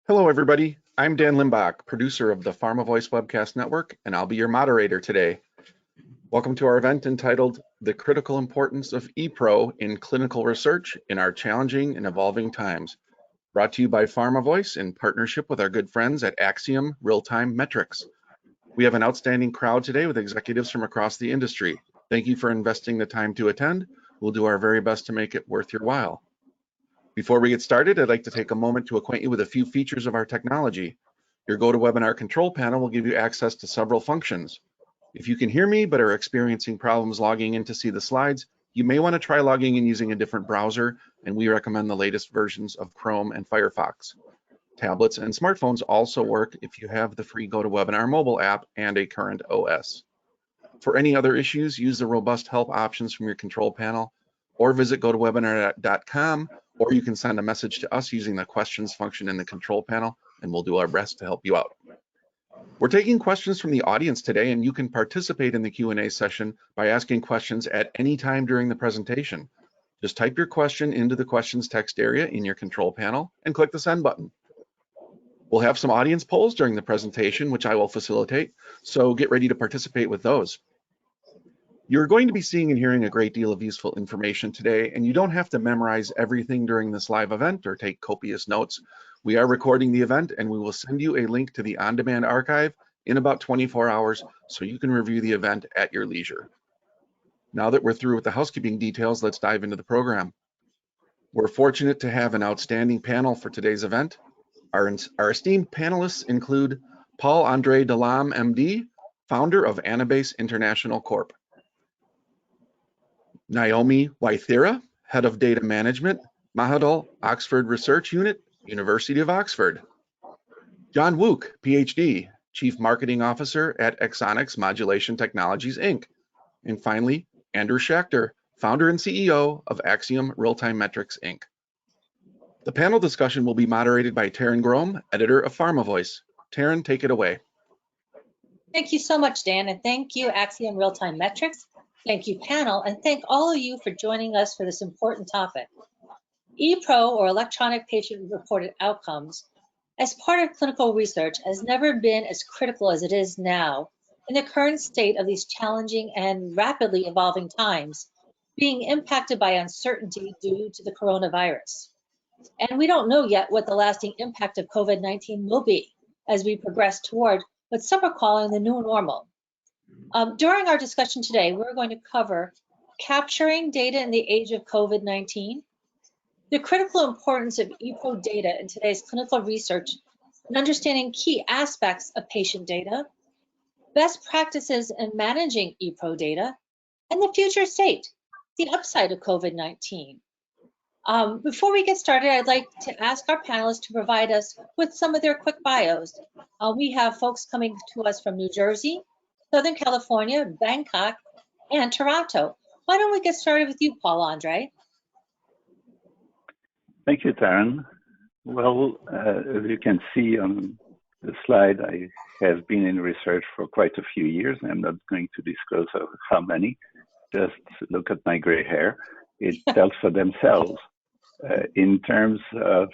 Hello, everybody. I'm Dan Limbach, producer of the Pharma Voice Webcast Network, and I'll be your moderator today. Welcome to our event entitled The Critical Importance of ePRO in Clinical Research in Our Challenging and Evolving Times, brought to you by Pharma Voice in partnership with our good friends at Axiom Real-Time Metrics. We have an outstanding crowd today with executives from across the industry. Thank you for investing the time to attend. We'll do our very best to make it worth your while. Before we get started, I'd like to take a moment to acquaint you with a few features of our technology. Your GoToWebinar control panel will give you access to several functions. If you can hear me but are experiencing problems logging in to see the slides, you may want to try logging in using a different browser, and we recommend the latest versions of Chrome and Firefox. Tablets and smartphones also work if you have the free GoToWebinar mobile app and a current OS. For any other issues, use the robust help options from your control panel, or visit gotowebinar.com, or you can send a message to us using the questions function in the control panel, and we'll do our best to help you out. We're taking questions from the audience today, and you can participate in the Q&A session by asking questions at any time during the presentation. Just type your question into the questions text area in your control panel and click the send button. We'll have some audience polls during the presentation, which I will facilitate, so get ready to participate with those. You're going to be seeing and hearing a great deal of useful information today, and you don't have to memorize everything during this live event or take copious notes. We are recording the event, and we will send you a link to the on-demand archive in about 24 hours so you can review the event at your leisure. Now that we're through with the housekeeping details, let's dive into the program. We're fortunate to have an outstanding panel for today's event. Our esteemed panelists include Paul-Andre Delam, MD, founder of Anabase International Corp. Naomi Waithira, Head of Data Management, Mahidol Oxford Research Unit, University of Oxford. John Wook, PhD, Chief Marketing Officer at Exonics Modulation Technologies, Inc. And finally, Andrew Schachter, Founder and CEO of Axiom Real-Time Metrics, Inc. The panel discussion will be moderated by Taryn Grom, Editor of Pharma Voice. Taryn, take it away. Thank you so much, Dan, and thank you, Axiom Real-Time Metrics. Thank you, panel, and thank all of you for joining us for this important topic. ePRO, or Electronic Patient Reported Outcomes, as part of clinical research, has never been as critical as it is now in the current state of these challenging and rapidly evolving times, being impacted by uncertainty due to the coronavirus. And we don't know yet what the lasting impact of COVID-19 will be as we progress toward what some are calling the new normal. During our discussion today, we're going to cover capturing data in the age of COVID-19, the critical importance of ePRO data in today's clinical research, and understanding key aspects of patient data, best practices in managing ePRO data, and the future state, the upside of COVID-19. Before we get started, I'd like to ask our panelists to provide us with some of their quick bios. We have folks coming to us from New Jersey, Southern California, Bangkok, and Toronto. Why don't we get started with you, Paul-Andre? Thank you, Taryn. Well, as you can see on the slide, I have been in research for quite a few years. I'm not going to disclose how many. Just look at my gray hair. It tells for themselves. In terms of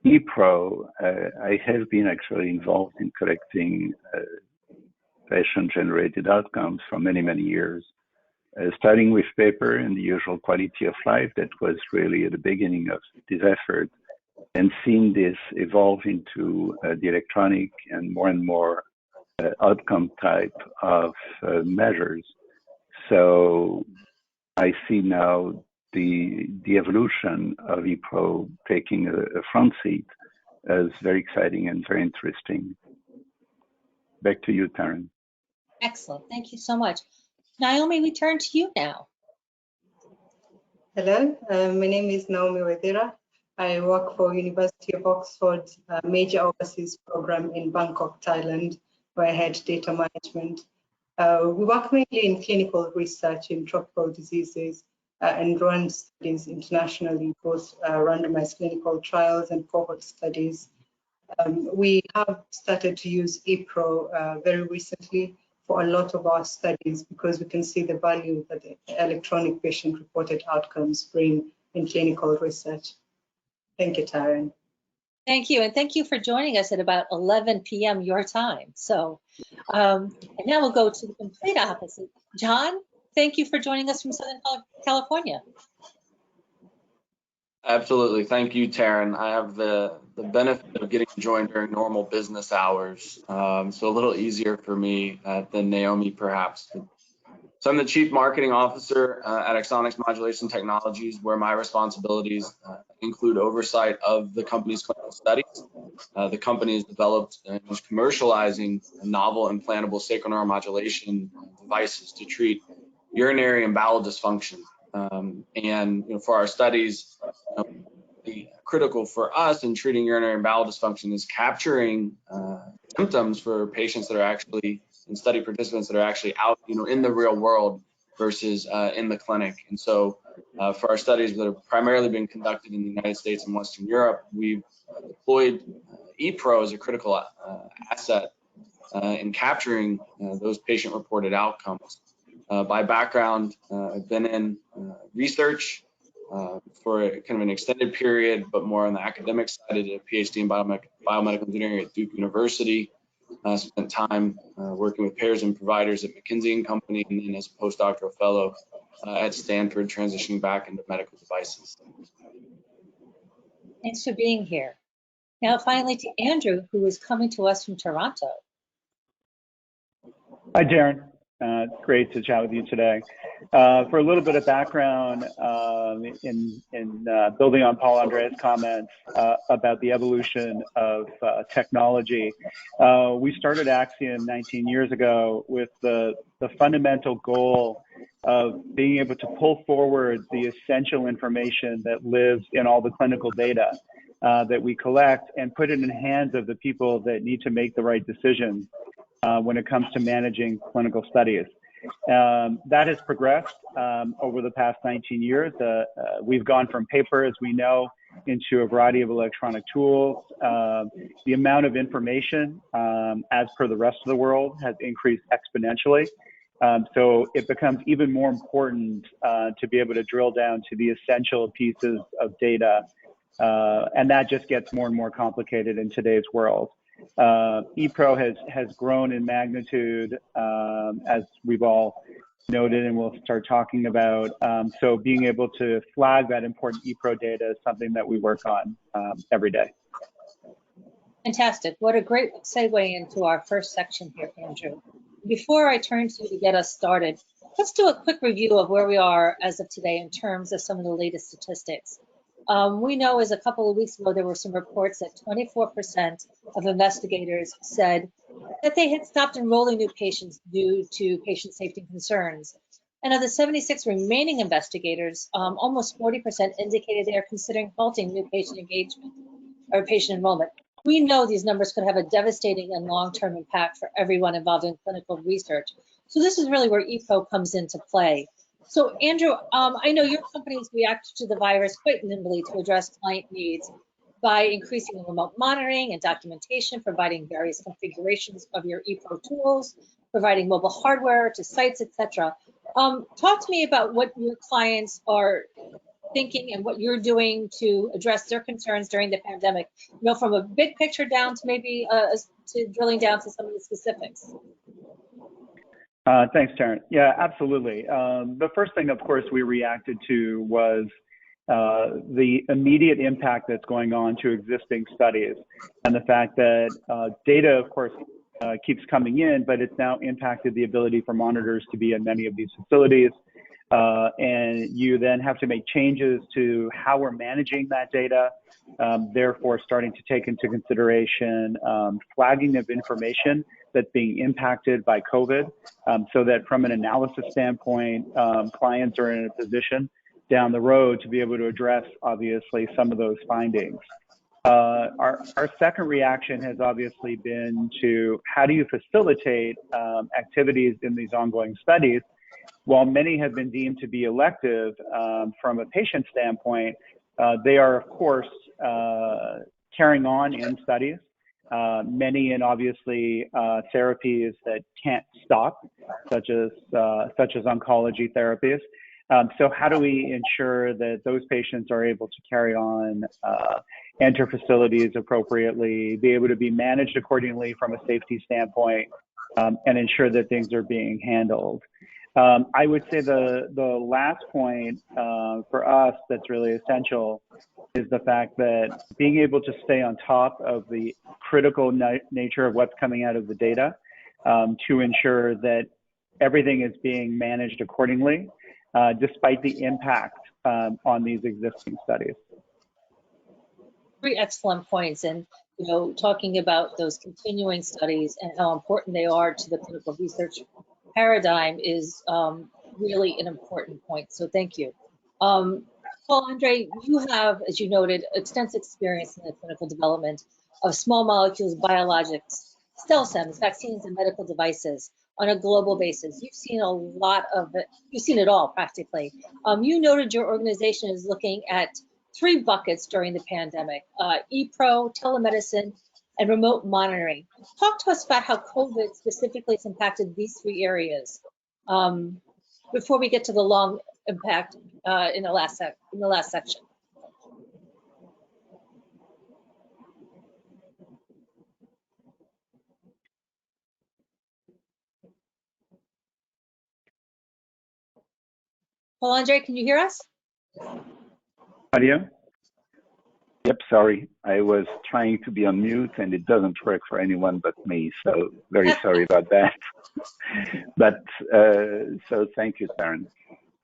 ePRO, I have been actually involved in collecting patient-generated outcomes for many, many years, starting with paper and the usual quality of life that was really at the beginning of this effort, and seeing this evolve into the electronic and more outcome type of measures. So I see now the evolution of ePRO taking a front seat as very exciting and very interesting. Back to you, Taryn. Excellent, thank you so much. Naomi, we turn to you now. Hello, my name is Naomi Waithira. I work for University of Oxford's major overseas program in Bangkok, Thailand, where I head data management. We work mainly in clinical research in tropical diseases and run studies internationally, both randomized clinical trials and cohort studies. We have started to use ePRO very recently for a lot of our studies because we can see the value that the electronic patient-reported outcomes bring in clinical research. Thank you, Taryn. Thank you, and thank you for joining us at about 11 p.m. your time. So, and now we'll go to the complete opposite. John, thank you for joining us from Southern California. Absolutely. Thank you, Taryn. I have the benefit of getting to join during normal business hours, so a little easier for me than Naomi, perhaps. So I'm the Chief Marketing Officer at Axonics Modulation Technologies, where my responsibilities include oversight of the company's clinical studies. The company has developed and is commercializing novel implantable sacral neuromodulation devices to treat urinary and bowel dysfunction. And for our studies, the critical for us in treating urinary and bowel dysfunction is capturing symptoms for patients that are actually, and study participants that are actually out, in the real world versus in the clinic. And so for our studies that have primarily been conducted in the United States and Western Europe, we've deployed ePRO as a critical asset in capturing those patient-reported outcomes. By background, I've been in research for kind of an extended period, but more on the academic side. I did a PhD in biomedical engineering at Duke University. Spent time working with payers and providers at McKinsey & Company, and then as a postdoctoral fellow at Stanford, transitioning back into medical devices. Thanks for being here. Now, finally, to Andrew, who is coming to us from Toronto. Hi, Darren. It's great to chat with you today. For a little bit of background, in building on Paul Andrea's comments about the evolution of technology, we started Axiom 19 years ago with the fundamental goal of being able to pull forward the essential information that lives in all the clinical data that we collect and put it in the hands of the people that need to make the right decisions when it comes to managing clinical studies. That has progressed over the past 19 years. We've gone from paper, as we know, into a variety of electronic tools. The amount of information, as per the rest of the world, has increased exponentially. So it becomes even more important to be able to drill down to the essential pieces of data. And that just gets more and more complicated in today's world. ePRO has grown in magnitude, as we've all noted, and we'll start talking about. So being able to flag that important ePRO data is something that we work on every day. Fantastic. What a great segue into our first section here, Andrew. Before I turn to you to get us started, let's do a quick review of where we are as of today in terms of some of the latest statistics. We know as a couple of weeks ago, there were some reports that 24% of investigators said that they had stopped enrolling new patients due to patient safety concerns. And of the 76 remaining investigators, almost 40% indicated they are considering halting new patient engagement or patient enrollment. We know these numbers could have a devastating and long-term impact for everyone involved in clinical research. So this is really where ePRO comes into play. So Andrew, I know your company's reacted to the virus quite nimbly to address client needs by increasing remote monitoring and documentation, providing various configurations of your ePRO tools, providing mobile hardware to sites, etc. Talk to me about what your clients are thinking and what you're doing to address their concerns during the pandemic, from a big picture down to maybe to drilling down to some of the specifics. Thanks, Taryn. Yeah, absolutely. The first thing, of course, we reacted to was the immediate impact that's going on to existing studies, and the fact that data, of course, keeps coming in, but it's now impacted the ability for monitors to be in many of these facilities. And you then have to make changes to how we're managing that data, therefore starting to take into consideration flagging of information that's being impacted by COVID, so that from an analysis standpoint, clients are in a position down the road to be able to address, obviously, some of those findings. Our second reaction has obviously been to how do you facilitate activities in these ongoing studies. While many have been deemed to be elective from a patient standpoint, they are, of course, carrying on in studies. Many in obviously therapies that can't stop, such as oncology therapies. So how do we ensure that those patients are able to carry on enter facilities appropriately, be able to be managed accordingly from a safety standpoint, and ensure that things are being handled. I would say the last point for us that's really essential is the fact that being able to stay on top of the critical nature of what's coming out of the data to ensure that everything is being managed accordingly, despite the impact on these existing studies. Three excellent points, and talking about those continuing studies and how important they are to the clinical research paradigm is really an important point. So thank you. Paul-Andre, you have, as you noted, extensive experience in the clinical development of small molecules, biologics, cell cells, vaccines, and medical devices on a global basis. You've seen a lot of it. You've seen it all practically. You noted your organization is looking at 3 buckets during the pandemic: ePRO, telemedicine, and remote monitoring. Talk to us about how COVID specifically has impacted these 3 areas before we get to the long impact in the last section. Paul-Andre, can you hear us? Audio? Yep, sorry. I was trying to be on mute and it doesn't work for anyone but me, so very sorry about that. But so thank you, Taryn.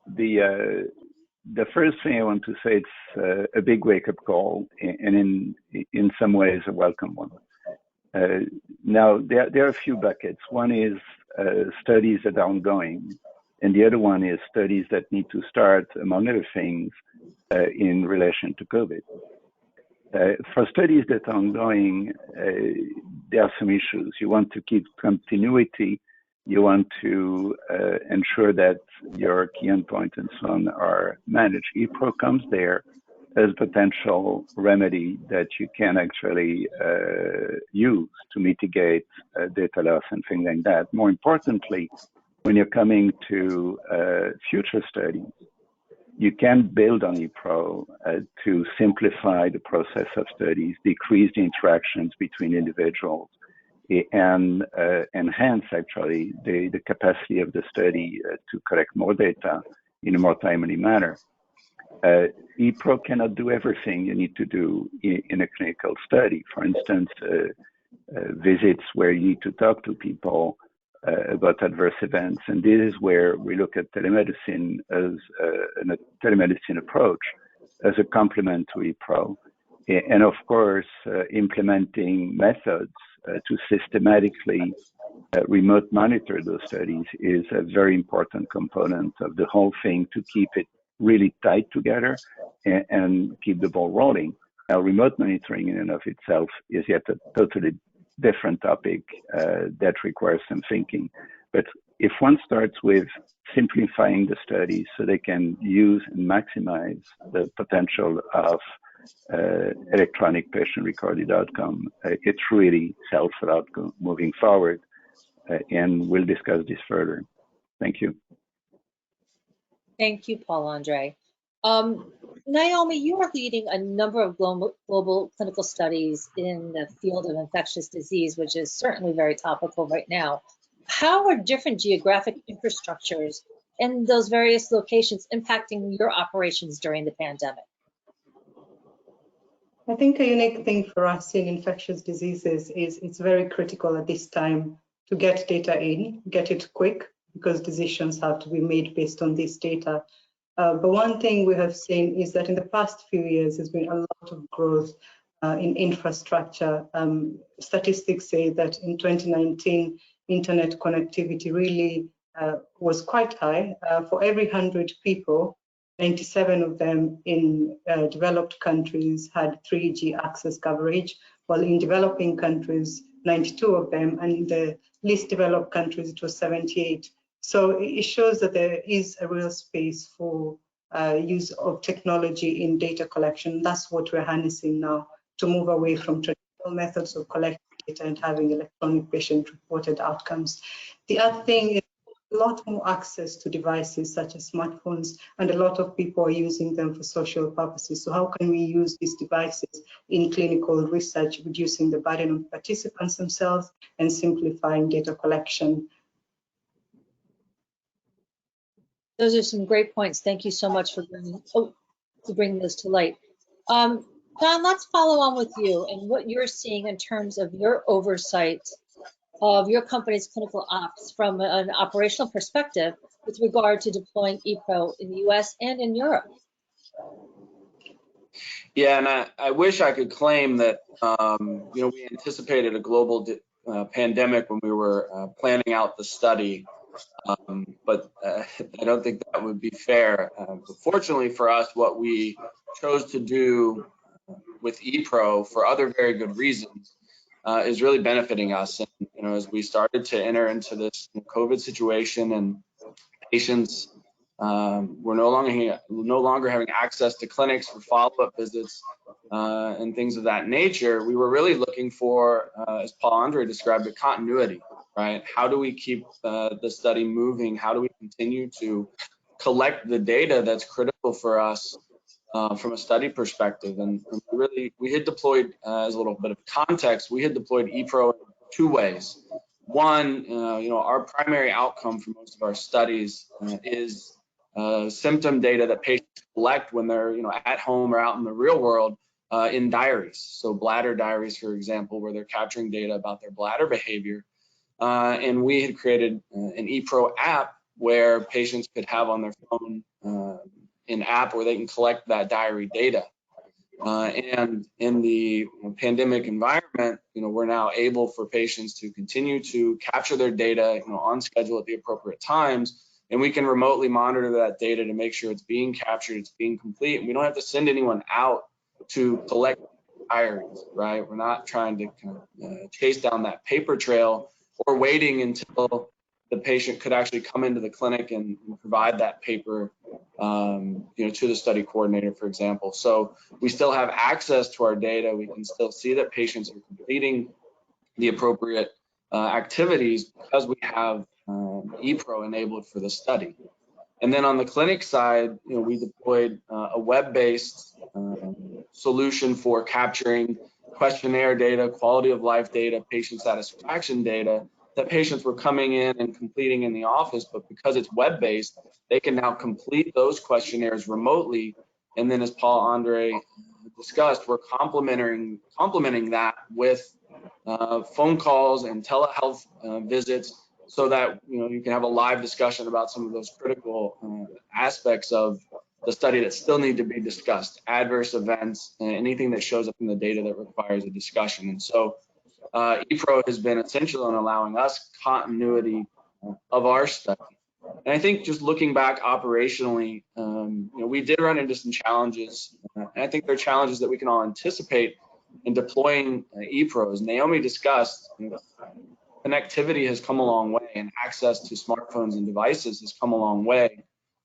The first thing I want to say, it's a big wake-up call, and in some ways a welcome one. Now, there are a few buckets. One is studies that are ongoing, and the other one is studies that need to start, among other things, in relation to COVID. For studies that are ongoing, there are some issues. You want to keep continuity. You want to ensure that your key endpoints and so on are managed. ePRO comes there as a potential remedy that you can actually use to mitigate data loss and things like that. More importantly, when you're coming to future studies, you can build on ePRO to simplify the process of studies, decrease the interactions between individuals, and enhance actually the capacity of the study to collect more data in a more timely manner. ePRO cannot do everything you need to do in a clinical study. For instance, visits where you need to talk to people about adverse events. And this is where we look at telemedicine as a telemedicine approach as a complement to ePRO. And of course, implementing methods to systematically remote monitor those studies is a very important component of the whole thing to keep it really tight together and keep the ball rolling. Now, remote monitoring in and of itself is yet a totally different topic that requires some thinking. But if one starts with simplifying the studies so they can use and maximize the potential of electronic patient-recorded outcome, it really helps a lot moving forward, and we'll discuss this further. Thank you. Thank you, Paul-Andre. Naomi, you are leading a number of global clinical studies in the field of infectious disease, which is certainly very topical right now. How are different geographic infrastructures in those various locations impacting your operations during the pandemic? I think a unique thing for us in infectious diseases is it's very critical at this time to get data in, get it quick, because decisions have to be made based on this data. But one thing we have seen is that in the past few years, there's been a lot of growth in infrastructure. Statistics say that in 2019, internet connectivity really was quite high. For every 100 people, 97 of them in developed countries had 3G access coverage, while in developing countries, 92 of them, and in the least developed countries, it was 78. So it shows that there is a real space for use of technology in data collection. That's what we're harnessing now to move away from traditional methods of collecting data and having electronic patient-reported outcomes. The other thing is a lot more access to devices such as smartphones, and a lot of people are using them for social purposes. So how can we use these devices in clinical research, reducing the burden on participants themselves and simplifying data collection? Those are some great points. Thank you so much for bringing those to light. John, let's follow on with you and what you're seeing in terms of your oversight of your company's clinical ops from an operational perspective with regard to deploying ePRO in the US and in Europe. Yeah, and I wish I could claim that we anticipated a global pandemic when we were planning out the study, but I don't think that would be fair. But fortunately for us, what we chose to do with ePRO for other very good reasons is really benefiting us. And as we started to enter into this COVID situation and patients were no longer having access to clinics for follow-up visits and things of that nature, we were really looking for, as Paul Andre described it, continuity, right? How do we keep the study moving? How do we continue to collect the data that's critical for us from a study perspective? And we had deployed, as a little bit of context, we had deployed ePRO in two ways. One, our primary outcome for most of our studies is symptom data that patients collect when they're, at home or out in the real world in diaries. So bladder diaries, for example, where they're capturing data about their bladder behavior. And we had created an ePRO app where patients could have on their phone an app where they can collect that diary data. And in the pandemic environment, we're now able for patients to continue to capture their data, on schedule at the appropriate times, and we can remotely monitor that data to make sure it's being captured, it's being complete, and we don't have to send anyone out to collect diaries, right? We're not trying to kind of chase down that paper trail or waiting until the patient could actually come into the clinic and provide that paper, to the study coordinator, for example. So we still have access to our data. We can still see that patients are completing the appropriate activities because we have ePRO enabled for the study. And then on the clinic side, we deployed a web-based solution for capturing questionnaire data, quality of life data, patient satisfaction data that patients were coming in and completing in the office, but because it's web-based, they can now complete those questionnaires remotely. And then, as Paul Andre discussed, we're complementing that with phone calls and telehealth visits, so that you can have a live discussion about some of those critical aspects of the study that still need to be discussed, adverse events, and anything that shows up in the data that requires a discussion. And so ePRO has been essential in allowing us continuity of our study. And I think just looking back operationally, we did run into some challenges. And I think they're challenges that we can all anticipate in deploying ePRO. As Naomi discussed, connectivity has come a long way, and access to smartphones and devices has come a long way.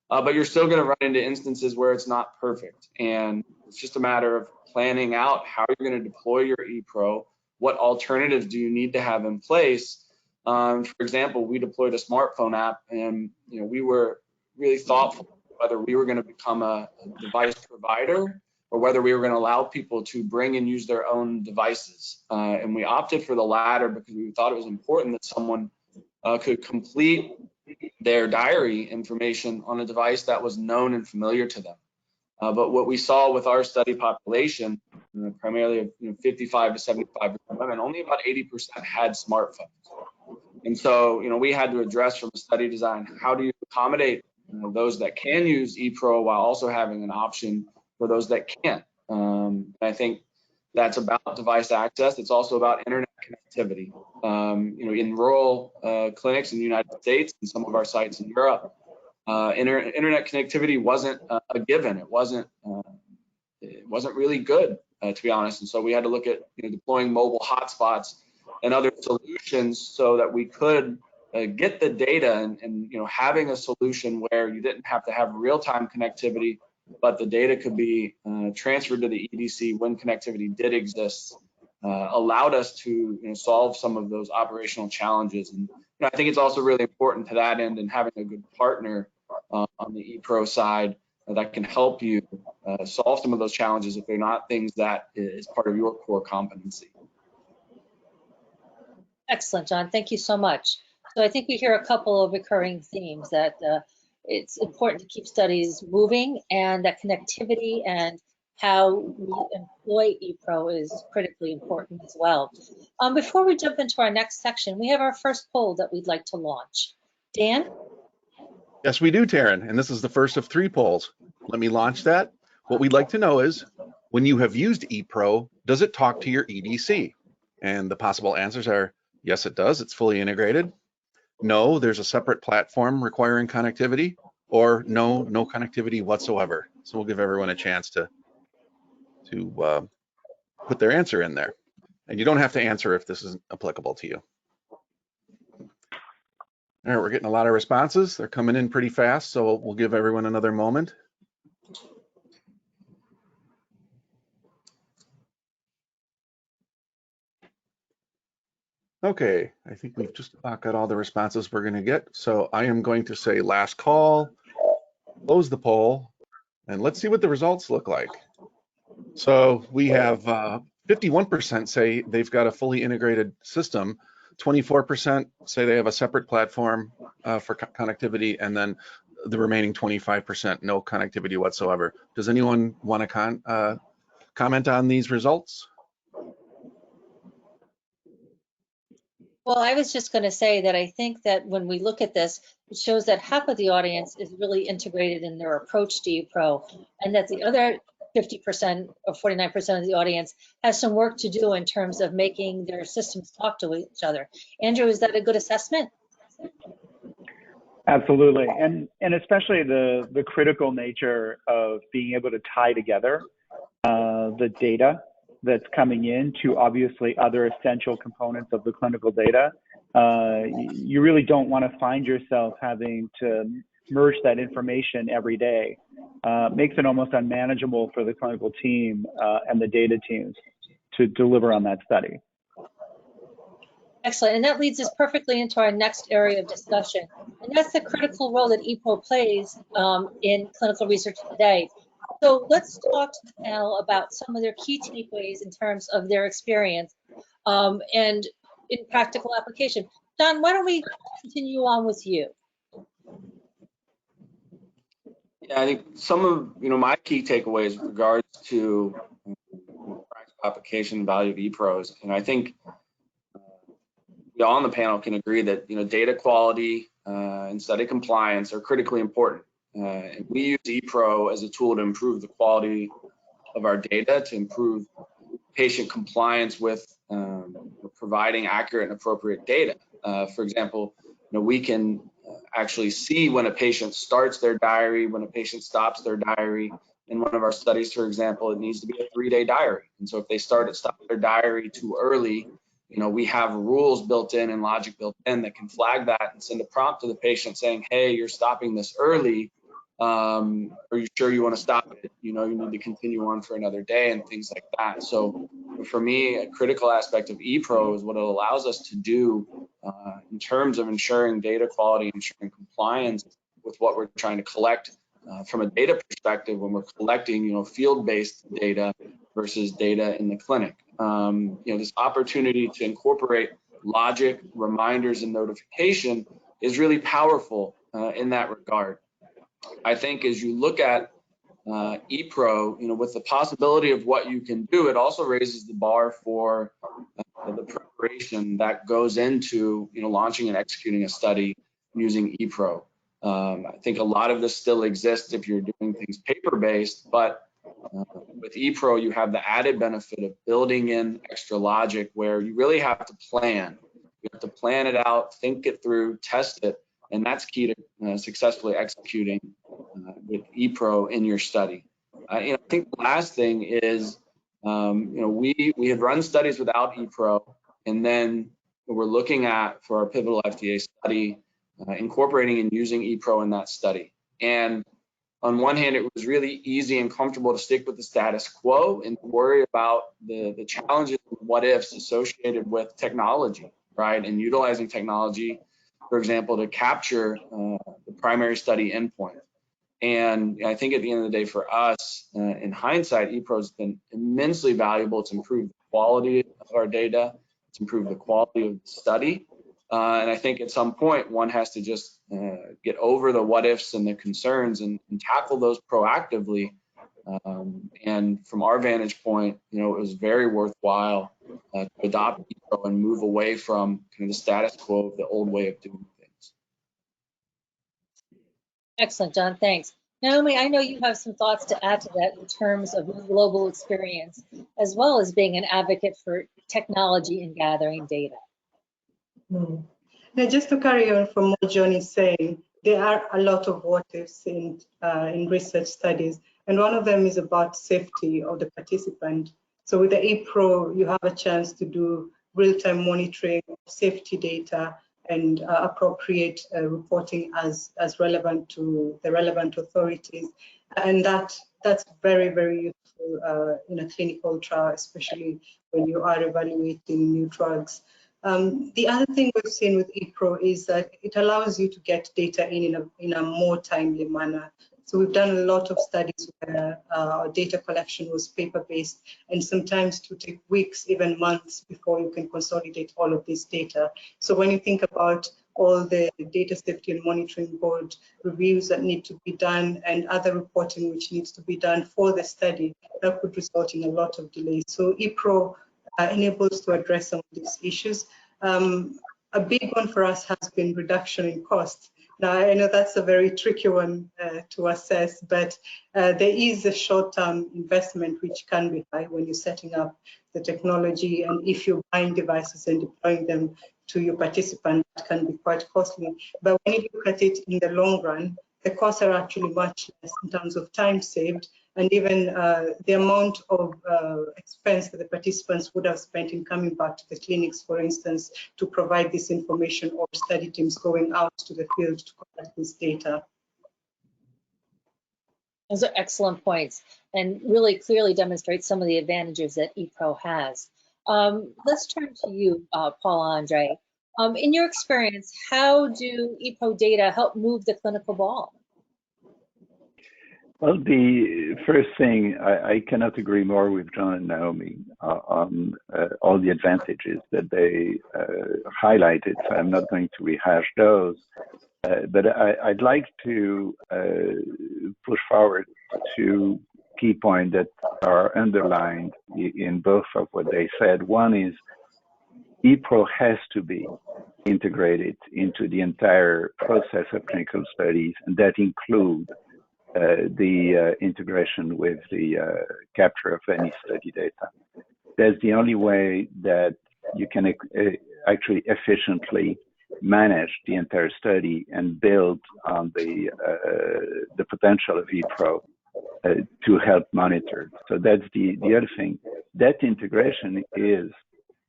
But you're still going to run into instances where it's not perfect. And it's just a matter of planning out how you're going to deploy your ePRO. What alternatives do you need to have in place? For example, we deployed a smartphone app, and we were really thoughtful whether we were going to become a device provider or whether we were going to allow people to bring and use their own devices. And we opted for the latter because we thought it was important that someone could complete their diary information on a device that was known and familiar to them. But what we saw with our study population, primarily 55 to 75 women, only about 80% had smartphones. And so, we had to address from a study design, how do you accommodate those that can use ePRO while also having an option for those that can't? I think that's about device access. It's also about internet connectivity. In rural clinics in the United States and some of our sites in Europe, internet connectivity wasn't a given. It wasn't really good, to be honest. And so we had to look at deploying mobile hotspots and other solutions so that we could get the data and having a solution where you didn't have to have real-time connectivity, but the data could be transferred to the EDC when connectivity did exist, allowed us to solve some of those operational challenges. And I think it's also really important to that end, and having a good partner on the ePRO side that can help you solve some of those challenges if they're not things that is part of your core competency. Excellent, John. Thank you so much. So I think we hear a couple of recurring themes that it's important to keep studies moving, and that connectivity and how we employ ePRO is critically important as well. Before we jump into our next section, we have our first poll that we'd like to launch. Dan? Yes, we do, Taryn, and this is the first of 3 polls. Let me launch that. What we'd like to know is, when you have used ePRO, does it talk to your EDC? And the possible answers are, yes, it does. It's fully integrated. No, there's a separate platform requiring connectivity, or no, no connectivity whatsoever. So we'll give everyone a chance to put their answer in there. And you don't have to answer if this isn't applicable to you. All right, we're getting a lot of responses. They're coming in pretty fast, so we'll give everyone another moment. Okay, I think we've just about got all the responses we're going to get. So I am going to say last call, close the poll, and let's see what the results look like. So we have 51% say they've got a fully integrated system, 24% say they have a separate platform for connectivity, and then the remaining 25% no connectivity whatsoever. Does anyone want to comment on these results? Well, I was just going to say that I think that when we look at this, it shows that half of the audience is really integrated in their approach to ePRO, and that the other 50% or 49% of the audience has some work to do in terms of making their systems talk to each other. Andrew, is that a good assessment? Absolutely, and especially the critical nature of being able to tie together the data that's coming in to obviously other essential components of the clinical data. You really don't want to find yourself having to merge that information every day. Makes it almost unmanageable for the clinical team and the data teams to deliver on that study. Excellent, and that leads us perfectly into our next area of discussion, and that's the critical role that ePRO plays in clinical research today. So let's talk to the panel about some of their key takeaways in terms of their experience and in practical application. John, why don't we continue on with you? Yeah, I think some of my key takeaways with regards to practical application and value of ePROs, and I think we all on the panel can agree that data quality and study compliance are critically important. And we use ePRO as a tool to improve the quality of our data, to improve patient compliance with providing accurate and appropriate data. For example, we can actually see when a patient starts their diary, when a patient stops their diary. In one of our studies, for example, it needs to be a 3-day diary. And so if they stop their diary too early, we have rules built in and logic built in that can flag that and send a prompt to the patient saying, hey, you're stopping this early. Are you sure you want to stop it? You need to continue on for another day and things like that. So for me, a critical aspect of ePRO is what it allows us to do in terms of ensuring data quality, ensuring compliance with what we're trying to collect from a data perspective when we're collecting, field-based data versus data in the clinic. This opportunity to incorporate logic, reminders, and notification is really powerful in that regard. I think as you look at ePRO, with the possibility of what you can do, it also raises the bar for the preparation that goes into launching and executing a study using ePRO. I think a lot of this still exists if you're doing things paper-based, but with ePRO, you have the added benefit of building in extra logic where you really have to plan. You have to plan it out, think it through, test it, and that's key to successfully executing with ePRO in your study. I think the last thing is, we had run studies without ePRO, and then we're looking at, for our pivotal FDA study, incorporating and using ePRO in that study. And on one hand, it was really easy and comfortable to stick with the status quo and worry about the challenges and what ifs associated with technology, right? And utilizing technology for example, to capture the primary study endpoint. And I think at the end of the day, for us, in hindsight, ePRO has been immensely valuable. It's improved the quality of our data. It's improved the quality of the study. And I think at some point, one has to just get over the what ifs and the concerns and tackle those proactively. And from our vantage point, it was very worthwhile to adopt ePRO and move away from kind of the status quo of the old way of doing things. Excellent, John, thanks. Naomi, I know you have some thoughts to add to that in terms of your global experience, as well as being an advocate for technology and gathering data. Now, just to carry on from what John is saying, there are a lot of what ifs in research studies, and one of them is about safety of the participant. So with the ePRO, you have a chance to do real-time monitoring of safety data and appropriate reporting as relevant to the relevant authorities. And that's very, very useful in a clinical trial, especially when you are evaluating new drugs. The other thing we've seen with ePRO is that it allows you to get data in a more timely manner. So we've done a lot of studies where our data collection was paper-based, and sometimes it would take weeks, even months, before you can consolidate all of this data. So when you think about all the data safety and monitoring board reviews that need to be done and other reporting which needs to be done for the study, that could result in a lot of delays. So ePRO enables to address some of these issues. A big one for us has been reduction in costs. Now, I know that's a very tricky one to assess, but there is a short-term investment which can be high when you're setting up the technology, and if you're buying devices and deploying them to your participants, it can be quite costly. But when you look at it in the long run, the costs are actually much less in terms of time saved, and even the amount of expense that the participants would have spent in coming back to the clinics, for instance, to provide this information, or study teams going out to the field to collect this data. Those are excellent points and really clearly demonstrate some of the advantages that ePRO has. Let's turn to you, Paul-Andre. In your experience, how do ePRO data help move the clinical ball? Well, the first thing, I cannot agree more with John and Naomi on all the advantages that they highlighted, so I'm not going to rehash those. But I'd like to push forward two key points that are underlined in both of what they said. One is ePRO has to be integrated into the entire process of clinical studies, and that includes the integration with the capture of any study data. That's the only way that you can actually efficiently manage the entire study and build on the potential of ePRO to help monitor. So that's the other thing. That integration is,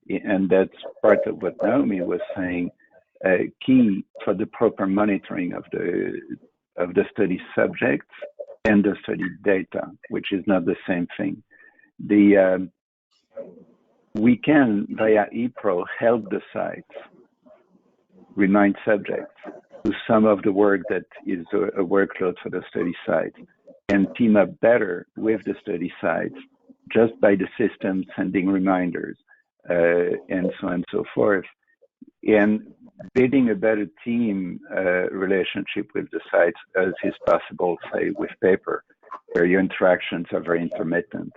and that's part of what Naomi was saying, key for the proper monitoring of the study subjects and the study data, which is not the same thing. We can, via ePRO, help the sites remind subjects to some of the work that is a workload for the study site, and team up better with the study sites just by the system sending reminders and so on and so forth. And building a better team relationship with the sites as is possible, say, with paper, where your interactions are very intermittent.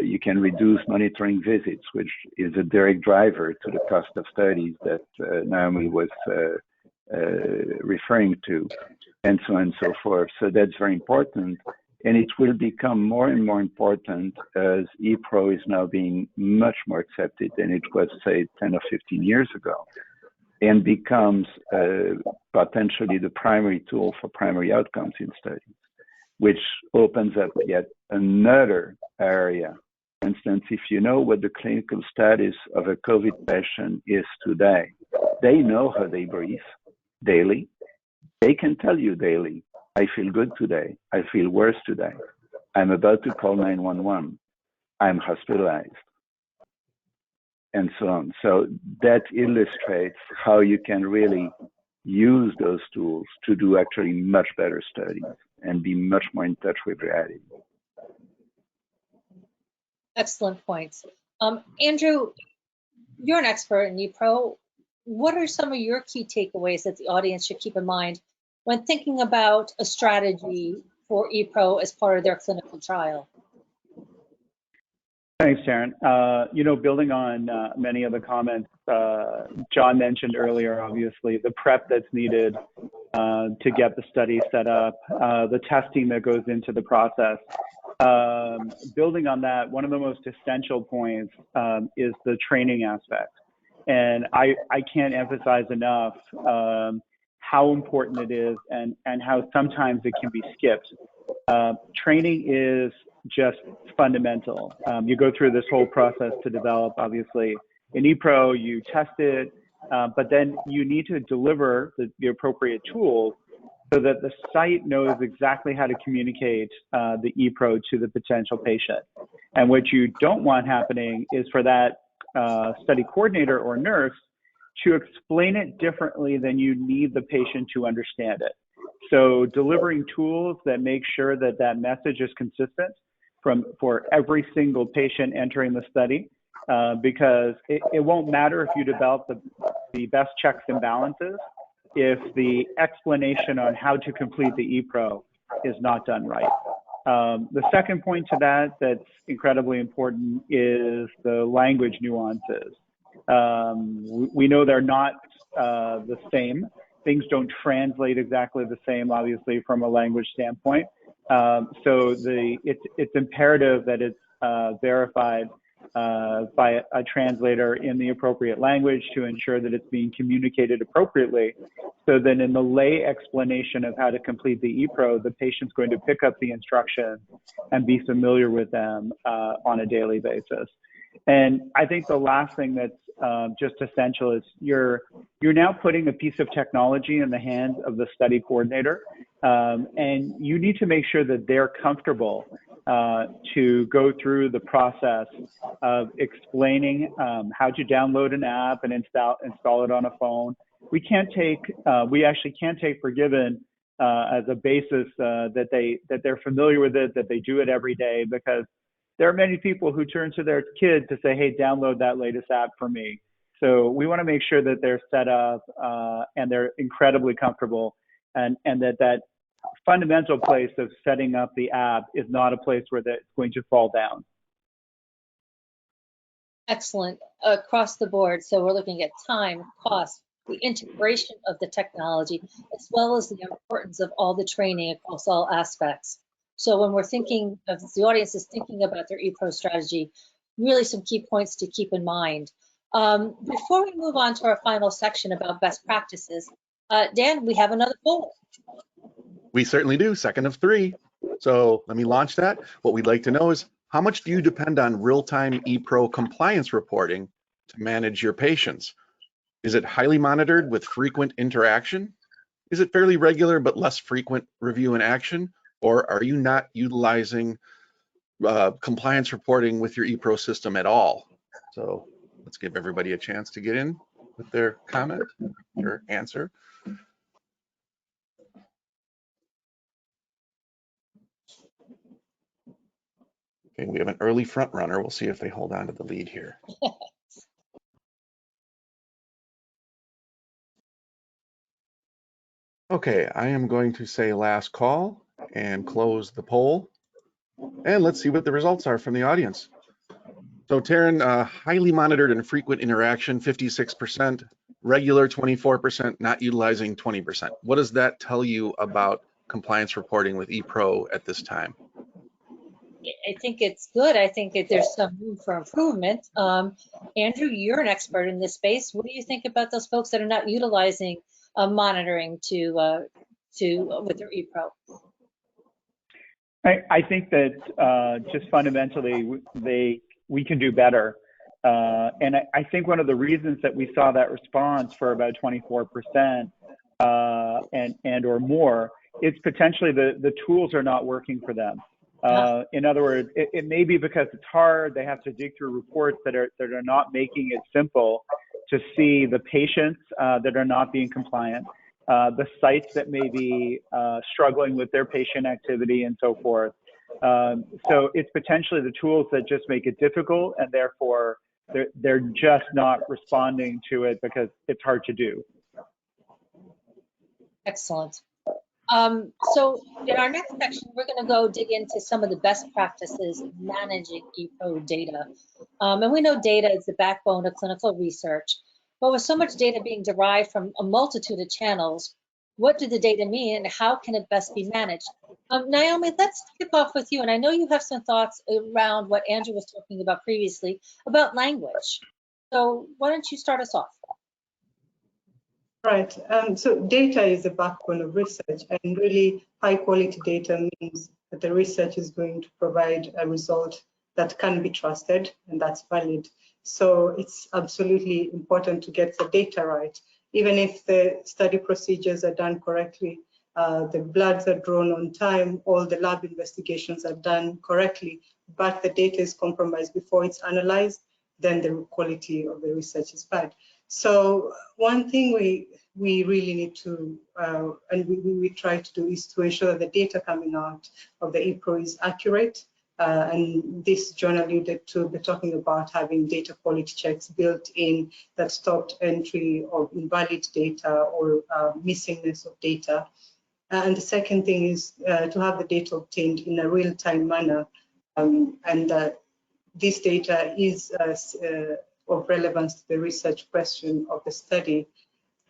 You can reduce monitoring visits, which is a direct driver to the cost of studies that Naomi was referring to, and so on and so forth. So that's very important. And it will become more and more important as ePRO is now being much more accepted than it was, say, 10 or 15 years ago, and becomes potentially the primary tool for primary outcomes in studies, which opens up yet another area. For instance, if you know what the clinical status of a COVID patient is today, they know how they breathe daily. They can tell you daily, I feel good today, I feel worse today, I'm about to call 911, I'm hospitalized, and so on. So that illustrates how you can really use those tools to do actually much better studies and be much more in touch with reality. Excellent points. Andrew, you're an expert in ePRO. What are some of your key takeaways that the audience should keep in mind when thinking about a strategy for ePRO as part of their clinical trial? Thanks, Sharon. Building on many of the comments John mentioned earlier, obviously, the prep that's needed to get the study set up, the testing that goes into the process. Building on that, one of the most essential points is the training aspect. And I can't emphasize enough how important it is and how sometimes it can be skipped. Training is just fundamental. You go through this whole process to develop, obviously, in ePRO, you test it, but then you need to deliver the appropriate tools so that the site knows exactly how to communicate the ePRO to the potential patient. And what you don't want happening is for that study coordinator or nurse to explain it differently than you need the patient to understand it. So delivering tools that make sure that that message is consistent for every single patient entering the study, because it won't matter if you develop the best checks and balances if the explanation on how to complete the ePRO is not done right. The second point to that that's incredibly important is the language nuances. We know they're not the same. Things don't translate exactly the same, obviously, from a language standpoint. So it's imperative that it's verified by a translator in the appropriate language to ensure that it's being communicated appropriately. So then in the lay explanation of how to complete the ePRO, the patient's going to pick up the instructions and be familiar with them on a daily basis. And I think the last thing that's just essential is you're now putting a piece of technology in the hands of the study coordinator, and you need to make sure that they're comfortable to go through the process of explaining how to download an app and install it on a phone. We actually can't take for given as a basis that they're familiar with it, that they do it every day, because there are many people who turn to their kid to say, hey, download that latest app for me. So we want to make sure that they're set up and they're incredibly comfortable, and that fundamental place of setting up the app is not a place where that's going to fall down. Excellent. Across the board. So we're looking at time, cost, the integration of the technology, as well as the importance of all the training across all aspects. So when we're thinking, if the audience is thinking about their ePRO strategy, really some key points to keep in mind. Before we move on to our final section about best practices, Dan, we have another poll. We certainly do, second of three. So let me launch that. What we'd like to know is, how much do you depend on real-time ePRO compliance reporting to manage your patients? Is it highly monitored with frequent interaction? Is it fairly regular but less frequent review and action? Or are you not utilizing compliance reporting with your ePRO system at all? So let's give everybody a chance to get in with their comment or answer. Okay, we have an early front runner. We'll see if they hold on to the lead here. Okay, I am going to say last call and close the poll. And let's see what the results are from the audience. So Taryn, highly monitored and frequent interaction, 56%, regular 24%, not utilizing 20%. What does that tell you about compliance reporting with ePRO at this time? I think it's good. I think that there's some room for improvement. Andrew, you're an expert in this space. What do you think about those folks that are not utilizing monitoring with their ePRO? I think that just fundamentally we can do better. And I think one of the reasons that we saw that response for about 24% and or more, it's potentially the tools are not working for them. In other words, it may be because it's hard. They have to dig through reports that are not making it simple to see the patients that are not being compliant. the sites that may be struggling with their patient activity and so forth. So it's potentially the tools that just make it difficult, and therefore they're just not responding to it because it's hard to do. Excellent. So in our next section, we're going to go dig into some of the best practices in managing ePRO data. And we know data is the backbone of clinical research, but with so much data being derived from a multitude of channels, what do the data mean and how can it best be managed? Naomi, let's kick off with you. And I know you have some thoughts around what Andrew was talking about previously about language. So why don't you start us off? Right. So data is the backbone of research, and really high quality data means that the research is going to provide a result that can be trusted and that's valid. So it's absolutely important to get the data right. Even if the study procedures are done correctly, the bloods are drawn on time, all the lab investigations are done correctly, but the data is compromised before it's analyzed, then the quality of the research is bad. So one thing we really need to, and we try to do, is to ensure that the data coming out of the ePRO is accurate. And this John alluded to, we're talking about having data quality checks built in that stopped entry of invalid data or missingness of data. And the second thing is to have the data obtained in a real-time manner. This data is of relevance to the research question of the study.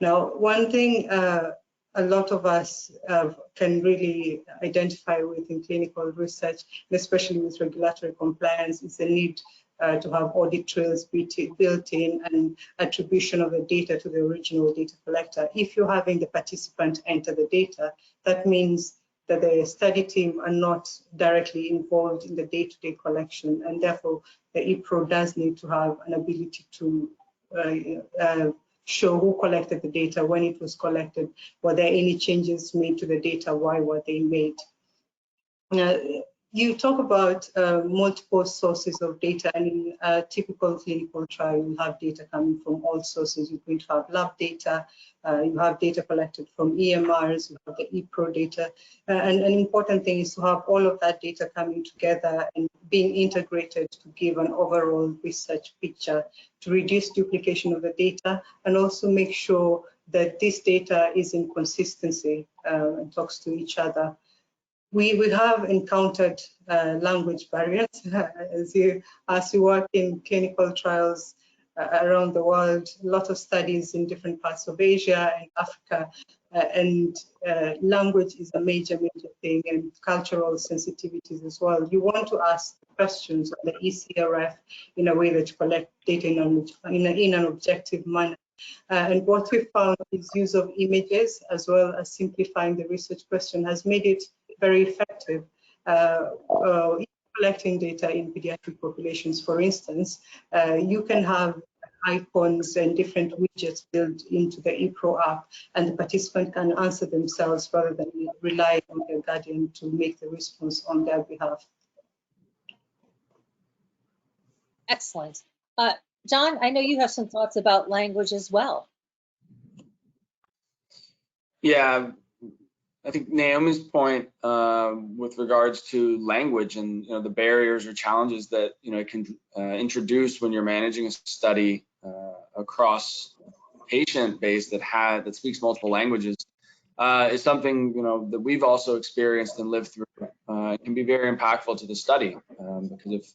Now, one thing a lot of us can really identify with in clinical research, especially with regulatory compliance, is the need to have audit trails built in and attribution of the data to the original data collector. If you're having the participant enter the data, that means that the study team are not directly involved in the day-to-day collection, and therefore the ePRO does need to have an ability to show who collected the data, when it was collected, were there any changes made to the data, why were they made. You talk about multiple sources of data, and in a typical clinical trial, you have data coming from all sources. You're going to have lab data, you have data collected from EMRs, you have the ePRO data, and an important thing is to have all of that data coming together and being integrated to give an overall research picture, to reduce duplication of the data, and also make sure that this data is in consistency and talks to each other. We have encountered language barriers as you work in clinical trials around the world, a lot of studies in different parts of Asia and Africa, and language is a major thing, and cultural sensitivities as well. You want to ask questions on the eCRF in a way that you collect data in an objective manner. And what we found is use of images as well as simplifying the research question has made it very effective. Collecting data in pediatric populations, for instance, you can have icons and different widgets built into the ePRO app, and the participant can answer themselves rather than rely on their guardian to make the response on their behalf. Excellent. John, I know you have some thoughts about language as well. Yeah, I think Naomi's point with regards to language and the barriers or challenges that it can introduce when you're managing a study across a patient base that speaks multiple languages is something that we've also experienced and lived through. It can be very impactful to the study because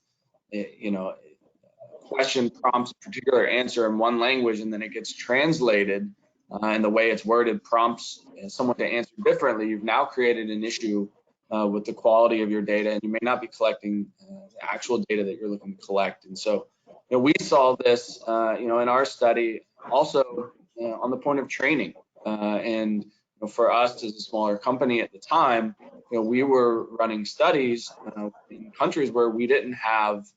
if a question prompts a particular answer in one language and then it gets translated and the way it's worded prompts someone to answer differently, you've now created an issue with the quality of your data, and you may not be collecting the actual data that you're looking to collect. And so, we saw this, in our study, also on the point of training. And for us as a smaller company at the time, we were running studies in countries where we didn't have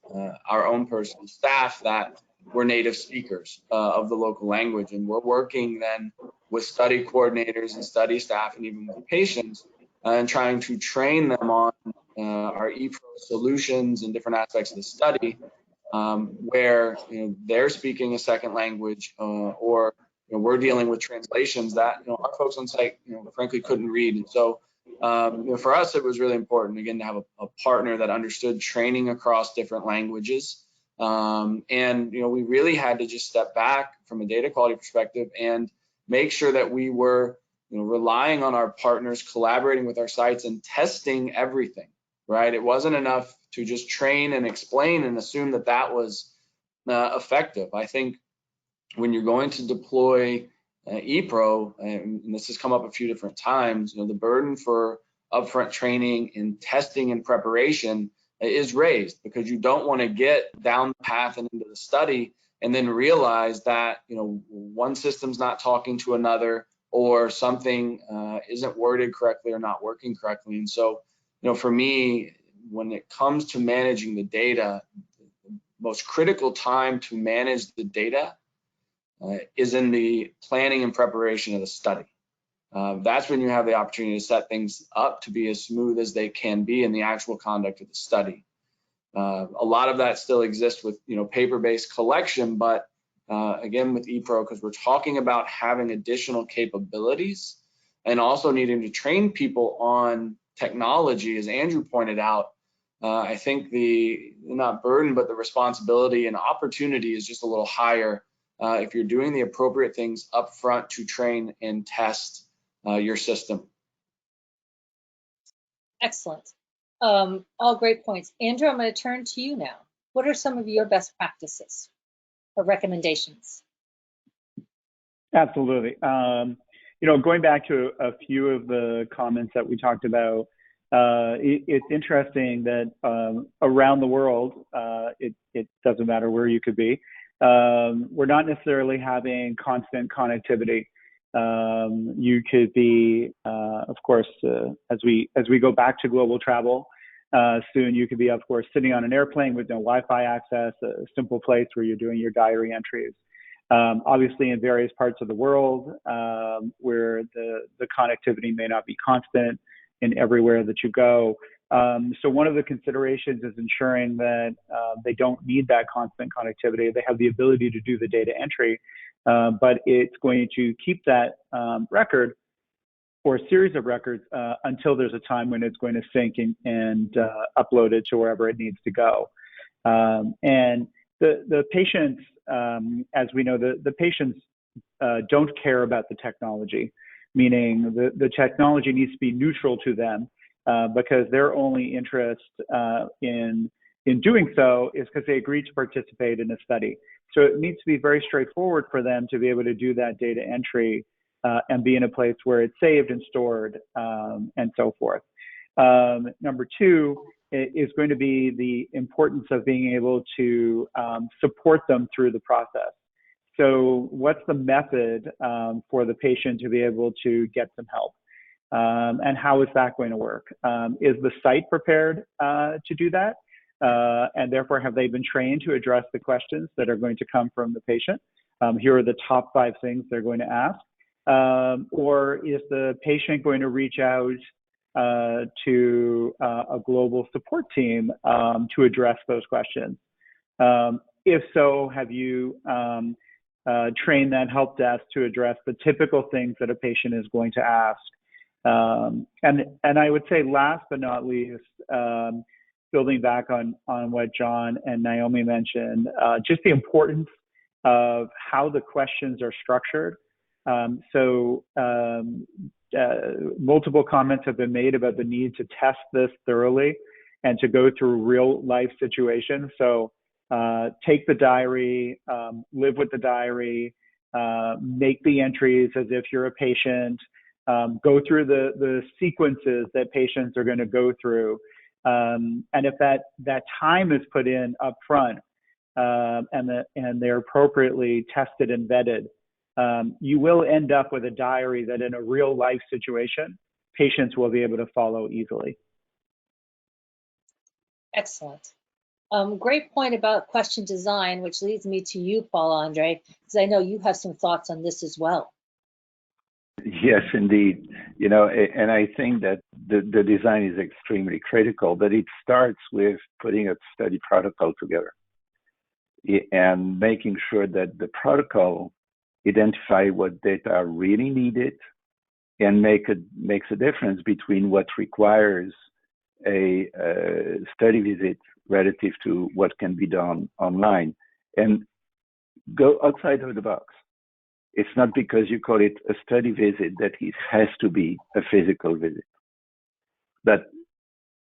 our own personal staff that were native speakers of the local language, and we're working then with study coordinators and study staff and even with patients and trying to train them on our ePRO solutions and different aspects of the study where they're speaking a second language or we're dealing with translations that our folks on site frankly couldn't read. And so for us, it was really important again to have a partner that understood training across different languages. And we really had to just step back from a data quality perspective and make sure that we were relying on our partners, collaborating with our sites, and testing everything. Right? It wasn't enough to just train and explain and assume that that was effective. I think when you're going to deploy ePRO, and this has come up a few different times, the burden for upfront training and testing and preparation is raised, because you don't want to get down the path and into the study and then realize that one system's not talking to another, or something isn't worded correctly or not working correctly. And so for me, when it comes to managing the data, the most critical time to manage the data is in the planning and preparation of the study. That's when you have the opportunity to set things up to be as smooth as they can be in the actual conduct of the study. A lot of that still exists with paper-based collection, but again with ePRO, because we're talking about having additional capabilities and also needing to train people on technology, as Andrew pointed out, I think the not burden, but the responsibility and opportunity is just a little higher if you're doing the appropriate things up front to train and test your system. Excellent. All great points. Andrew, I'm going to turn to you now. What are some of your best practices or recommendations? Absolutely. Going back to a few of the comments that we talked about, it's interesting that around the world, it doesn't matter where you could be, we're not necessarily having constant connectivity. You could be, of course, as we go back to global travel soon, you could be, of course, sitting on an airplane with no Wi-Fi access, a simple place where you're doing your diary entries. Obviously, in various parts of the world where the connectivity may not be constant in everywhere that you go. So one of the considerations is ensuring that they don't need that constant connectivity. They have the ability to do the data entry, but it's going to keep that record or a series of records until there's a time when it's going to sync and upload it to wherever it needs to go. And the patients, as we know, the patients don't care about the technology, meaning the technology needs to be neutral to them because their only interest in doing so is because they agreed to participate in a study. So it needs to be very straightforward for them to be able to do that data entry and be in a place where it's saved and stored and so forth. Number two is going to be the importance of being able to support them through the process. So what's the method for the patient to be able to get some help? And how is that going to work? Is the site prepared to do that? And therefore, have they been trained to address the questions that are going to come from the patient? Here are the top 5 things they're going to ask. Or is the patient going to reach out to a global support team to address those questions? If so, have you trained that help desk to address the typical things that a patient is going to ask? And I would say last but not least, building back on what John and Naomi mentioned, just the importance of how the questions are structured. Multiple comments have been made about the need to test this thoroughly and to go through real life situations. So take the diary, live with the diary, make the entries as if you're a patient, go through the sequences that patients are going to go through. And if that time is put in up front and they're appropriately tested and vetted, you will end up with a diary that in a real life situation, patients will be able to follow easily. Excellent. Great point about question design, which leads me to you, Paul-Andre, because I know you have some thoughts on this as well. Yes, indeed. And I think that the design is extremely critical, but it starts with putting a study protocol together and making sure that the protocol identify what data are really needed, and makes a difference between what requires a study visit relative to what can be done online, and go outside of the box. It's not because you call it a study visit that it has to be a physical visit. But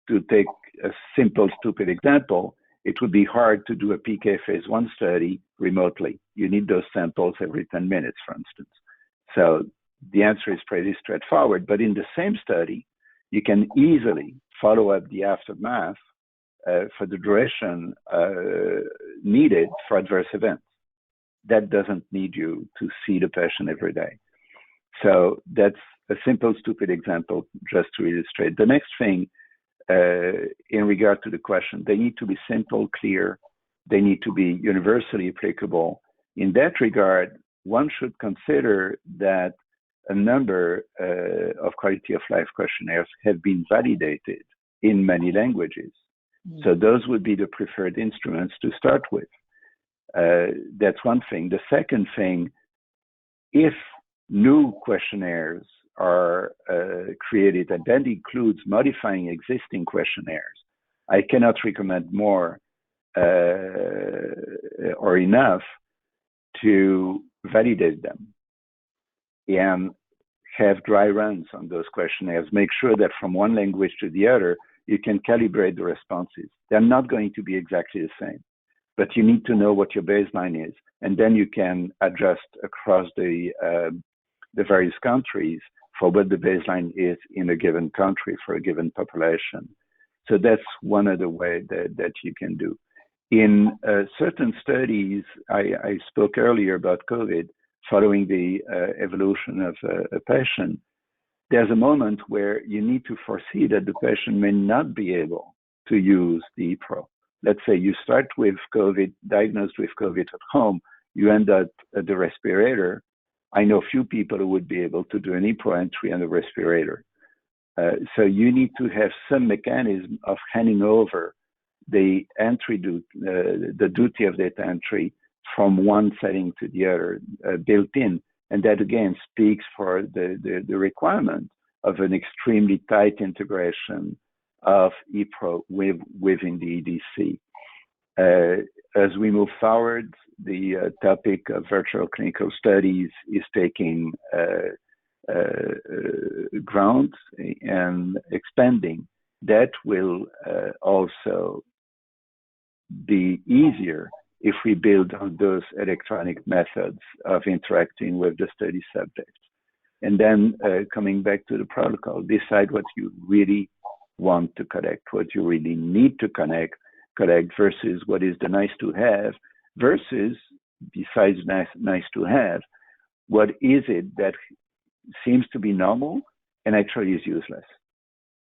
to take a simple, stupid example, it would be hard to do a PK phase 1 study remotely. You need those samples every 10 minutes, for instance. So the answer is pretty straightforward. But in the same study, you can easily follow up the aftermath for the duration needed for adverse events. That doesn't need you to see the patient every day. So that's a simple, stupid example just to illustrate. The next thing in regard to the question, they need to be simple, clear. They need to be universally applicable. In that regard, one should consider that a number of quality of life questionnaires have been validated in many languages. So those would be the preferred instruments to start with. That's one thing. The second thing, if new questionnaires are created, and that includes modifying existing questionnaires, I cannot recommend more or enough to validate them and have dry runs on those questionnaires. Make sure that from one language to the other, you can calibrate the responses. They're not going to be exactly the same, but you need to know what your baseline is, and then you can adjust across the various countries for what the baseline is in a given country for a given population. So that's one other way that you can do. In certain studies, I spoke earlier about COVID, following the evolution of a patient, there's a moment where you need to foresee that the patient may not be able to use the ePRO. Let's say you start with COVID, diagnosed with COVID at home, you end up at the respirator. I know few people who would be able to do an ePRO entry on the respirator. So you need to have some mechanism of handing over the entry, the duty of data entry from one setting to the other built in. And that again speaks for the requirement of an extremely tight integration of ePRO within the EDC. As we move forward, the topic of virtual clinical studies is taking ground and expanding. That will also be easier if we build on those electronic methods of interacting with the study subjects. And then coming back to the protocol, decide what you really want to collect, what you really need to collect versus what is the nice to have, versus, besides nice to have, what is it that seems to be normal and actually is useless,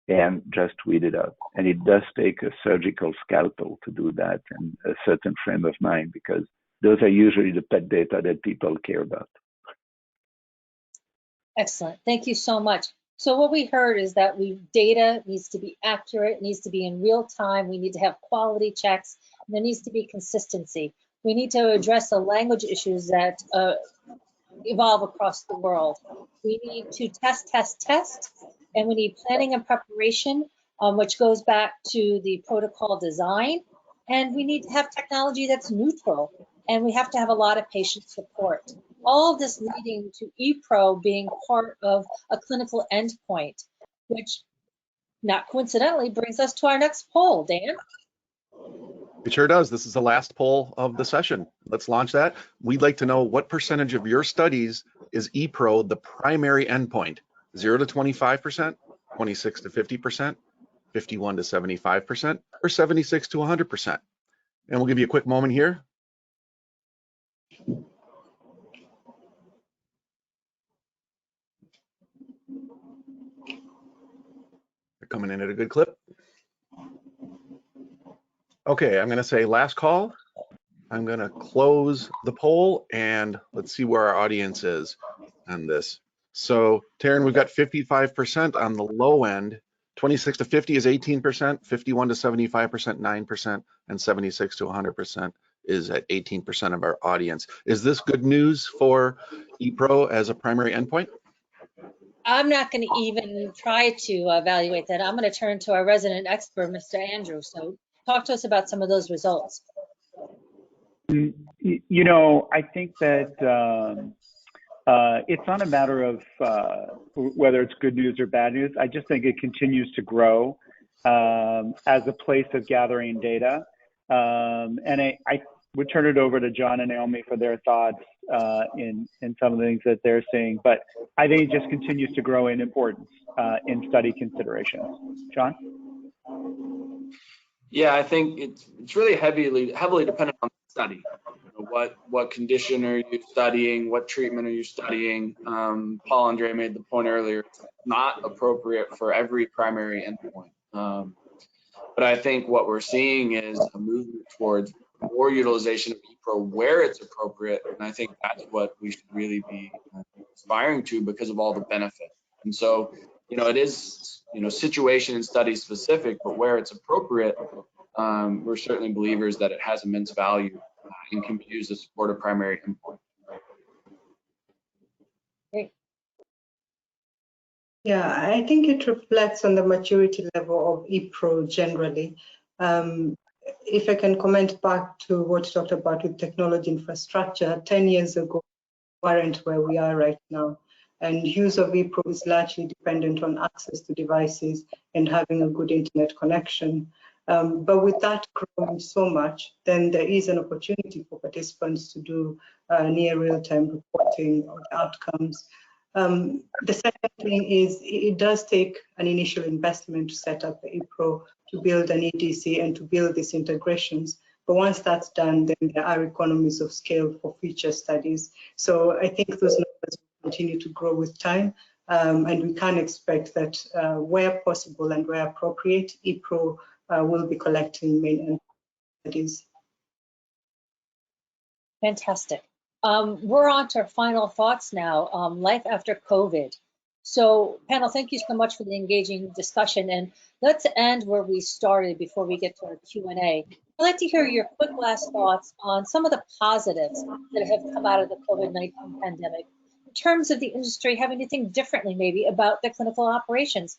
and just weed it out. And it does take a surgical scalpel to do that, and a certain frame of mind, because those are usually the pet data that people care about. Excellent. Thank you so much. So what we heard is that data needs to be accurate, needs to be in real time. We need to have quality checks. And there needs to be consistency. We need to address the language issues that evolve across the world. We need to test, and we need planning and preparation, which goes back to the protocol design. And we need to have technology that's neutral, and we have to have a lot of patient support. All of this leading to ePRO being part of a clinical endpoint, which not coincidentally brings us to our next poll, Dan. It sure does. This is the last poll of the session. Let's launch that. We'd like to know what percentage of your studies is ePRO the primary endpoint? 0 to 25%, 26 to 50%, 51 to 75%, or 76 to 100%? And we'll give you a quick moment here. They're coming in at a good clip. Okay, I'm going to say last call. I'm going to close the poll, and let's see where our audience is on this. So, Taryn, we've got 55% on the low end. 26 to 50 is 18%, 51 to 75%, 9%, and 76 to 100% is at 18% of our audience. Is this good news for ePRO as a primary endpoint? I'm not going to even try to evaluate that. I'm going to turn to our resident expert, Mr. Andrew. So talk to us about some of those results. You know, I think that it's not a matter of whether it's good news or bad news. I just think it continues to grow as a place of gathering data. And I would turn it over to John and Naomi for their thoughts in some of the things that they're seeing. But I think it just continues to grow in importance in study considerations. John? Yeah, I think it's really heavily dependent on the study. You know, what condition are you studying? What treatment are you studying? Paul Andre made the point earlier, it's not appropriate for every primary endpoint. But I think what we're seeing is a movement towards more utilization of ePRO where it's appropriate, and I think that's what we should really be aspiring to because of all the benefit. And so, you know, it is, you know, situation and study specific, but where it's appropriate, we're certainly believers that it has immense value and can be used to support a primary endpoint. Great. Yeah, I think it reflects on the maturity level of ePRO generally. If I can comment back to what you talked about with technology infrastructure, 10 years ago, we weren't where we are right now. And use of ePRO is largely dependent on access to devices and having a good internet connection. But with that growing so much, then there is an opportunity for participants to do near real-time reporting of outcomes. The second thing is it does take an initial investment to set up the ePRO, to build an EDC and to build these integrations. But once that's done, then there are economies of scale for future studies. So I think those numbers will continue to grow with time. And we can expect that where possible and where appropriate, ePRO will be collecting main studies. Fantastic. We're on to our final thoughts now, life after COVID. So panel, thank you so much for the engaging discussion. And let's end where we started before we get to our Q&A. I'd like to hear your quick last thoughts on some of the positives that have come out of the COVID-19 pandemic in terms of the industry having to think differently maybe about the clinical operations.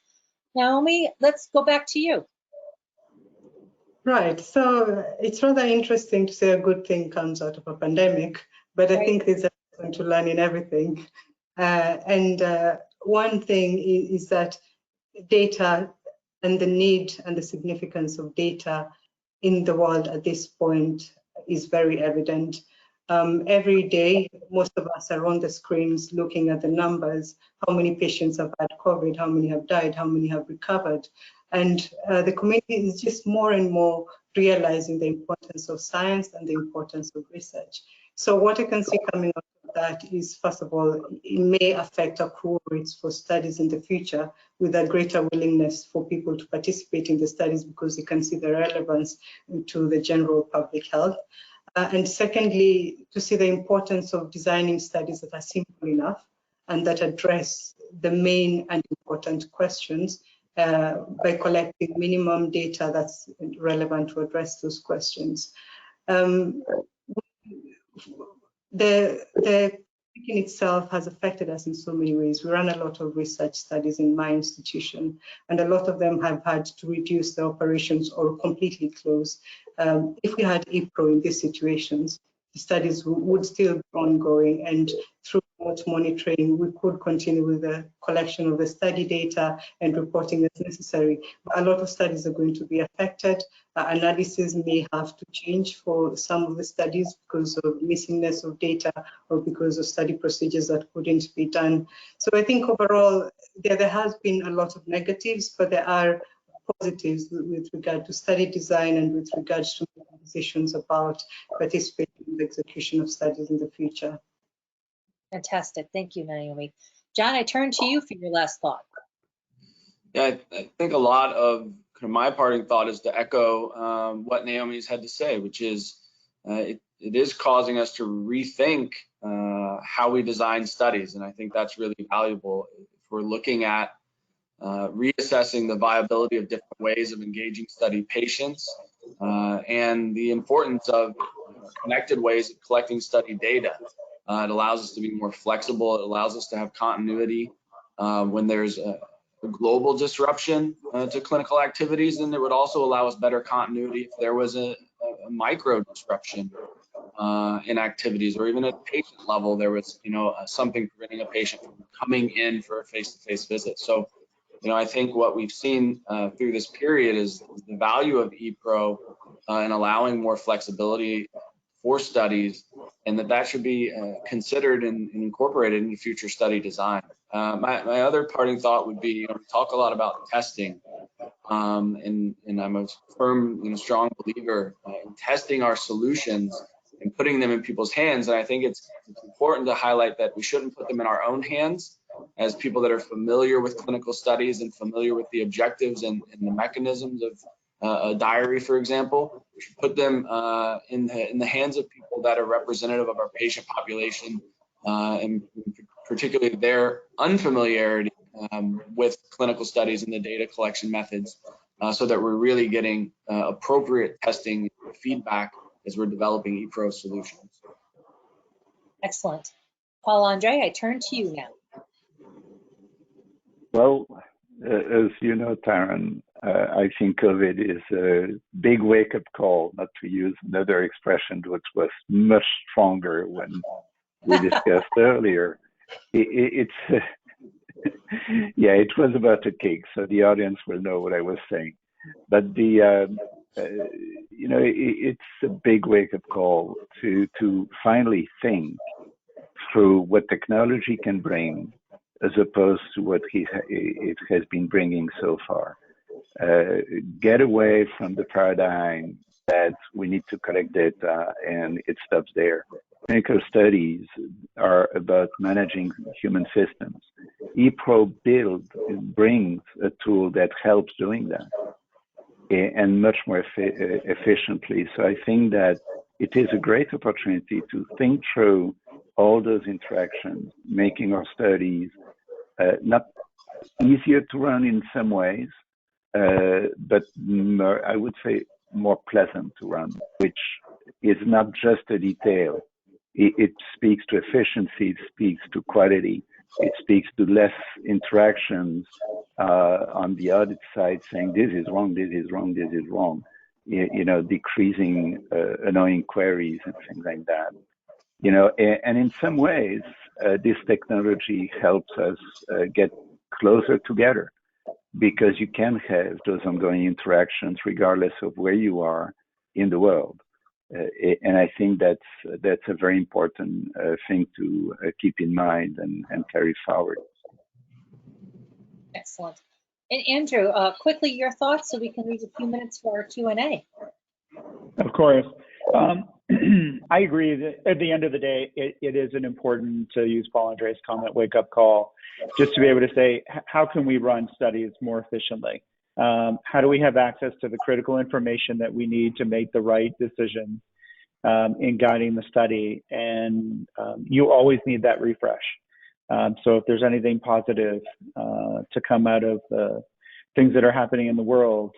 Naomi, let's go back to you. Right, so it's rather interesting to say a good thing comes out of a pandemic, but I think there's a lesson to learn in everything. One thing is that data and the need and the significance of data in the world at this point is very evident. Every day, most of us are on the screens looking at the numbers, how many patients have had COVID, how many have died, how many have recovered. And the community is just more and more realizing the importance of science and the importance of research. So what I can see coming out of that is, first of all, it may affect accrual rates for studies in the future with a greater willingness for people to participate in the studies because they can see the relevance to the general public health. And secondly, to see the importance of designing studies that are simple enough and that address the main and important questions by collecting minimum data that's relevant to address those questions. The in itself has affected us in so many ways. We run a lot of research studies in my institution, and a lot of them have had to reduce their operations or completely close. If we had ePRO in these situations, the studies would still be ongoing, and through remote monitoring, we could continue with the collection of the study data and reporting as necessary. But a lot of studies are going to be affected. Analysis may have to change for some of the studies because of missingness of data or because of study procedures that couldn't be done. So I think overall, there has been a lot of negatives, but there are positives with regard to study design and with regards to decisions about participating in the execution of studies in the future. Fantastic. Thank you, Naomi. John, I turn to you for your last thought. Yeah, I think a lot of kind of my parting thought is to echo what Naomi's had to say, which is it is causing us to rethink how we design studies. And I think that's really valuable if we're looking at reassessing the viability of different ways of engaging study patients and the importance of connected ways of collecting study data. It allows us to be more flexible. It allows us to have continuity when there's a global disruption to clinical activities, and it would also allow us better continuity if there was a micro disruption in activities, or even at patient level, there was, something preventing a patient from coming in for a face-to-face visit. So, I think what we've seen through this period is the value of ePRO in allowing more flexibility for studies, and that should be considered and incorporated into future study design. My other parting thought would be, we talk a lot about testing, and I'm a firm, strong believer in testing our solutions and putting them in people's hands. And I think it's important to highlight that we shouldn't put them in our own hands as people that are familiar with clinical studies and familiar with the objectives and the mechanisms of a diary, for example. We should put them in the hands of people that are representative of our patient population, and particularly their unfamiliarity with clinical studies and the data collection methods, so that we're really getting appropriate testing feedback as we're developing ePRO solutions. Excellent. Paul-Andre, I turn to you now. Well, as you know, Taryn, I think COVID is a big wake-up call, not to use another expression which was much stronger when we discussed earlier. It's yeah, it was about a cake, so the audience will know what I was saying. But it's a big wake-up call to finally think through what technology can bring, as opposed to what it has been bringing so far. Get away from the paradigm that we need to collect data and it stops there. Clinical studies are about managing human systems. ePRO brings a tool that helps doing that, and much more efficiently. So I think that it is a great opportunity to think through all those interactions, making our studies not easier to run in some ways, but more, I would say more pleasant to run, which is not just a detail. It speaks to efficiency, it speaks to quality, it speaks to less interactions on the audit side saying this is wrong, this is wrong, this is wrong, decreasing annoying queries and things like that. And in some ways, this technology helps us get closer together, because you can have those ongoing interactions regardless of where you are in the world. And I think that's a very important thing to keep in mind and carry forward. Excellent. And Andrew, quickly your thoughts so we can leave a few minutes for our Q&A. Of course. I agree that at the end of the day, it is an important, to use Paul-Andre's comment, wake-up call, just to be able to say, how can we run studies more efficiently? How do we have access to the critical information that we need to make the right decision in guiding the study? And you always need that refresh. So if there's anything positive to come out of the things that are happening in the world,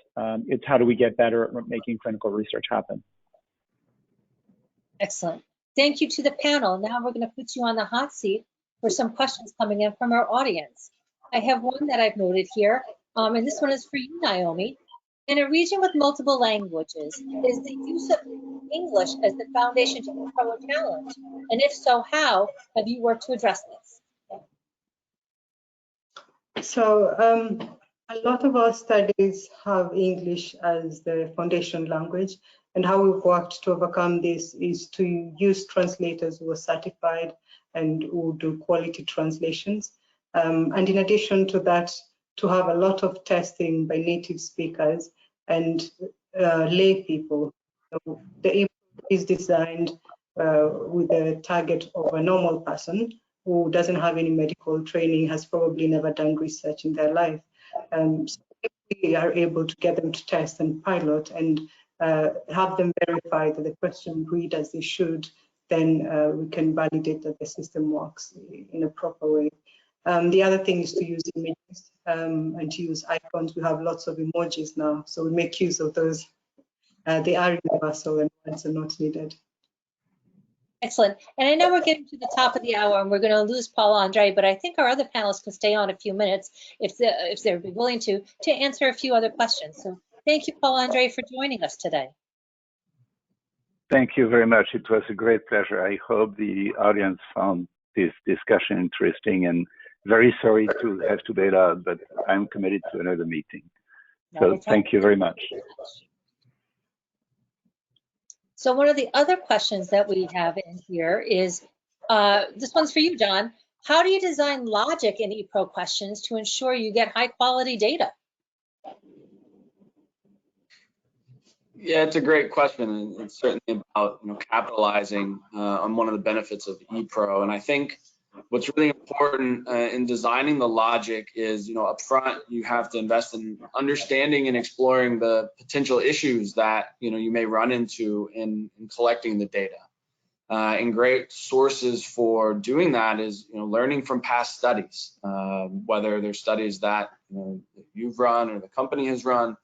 it's how do we get better at making clinical research happen? Excellent. Thank you to the panel. Now we're going to put you on the hot seat for some questions coming in from our audience. I have one that I've noted here, and this one is for you, Naomi. In a region with multiple languages, is the use of English as the foundation to ePRO a challenge? And if so, how have you worked to address this? So a lot of our studies have English as the foundation language, and how we've worked to overcome this is to use translators who are certified and who do quality translations. And in addition to that, to have a lot of testing by native speakers and lay people. So the ePRO is designed with the target of a normal person who doesn't have any medical training, has probably never done research in their life. So if we are able to get them to test and pilot and have them verify that the question read as they should, then we can validate that the system works in a proper way. The other thing is to use images and to use icons. We have lots of emojis now, so we make use of those. They are universal and ones are not needed. Excellent. And I know we're getting to the top of the hour and we're going to lose Paul Andre, but I think our other panelists can stay on a few minutes if they're willing to answer a few other questions. So thank you, Paul Andre, for joining us today. Thank you very much. It was a great pleasure. I hope the audience found this discussion interesting, and very sorry to have to bail out, but I'm committed to another meeting. So thank you very much. So one of the other questions that we have in here is, this one's for you, John. How do you design logic in ePRO questions to ensure you get high quality data? Yeah, it's a great question, and it's certainly about capitalizing on one of the benefits of ePRO. And I think what's really important in designing the logic is, up front, you have to invest in understanding and exploring the potential issues that you may run into in collecting the data. And great sources for doing that is learning from past studies, whether they're studies that you've run or the company has run,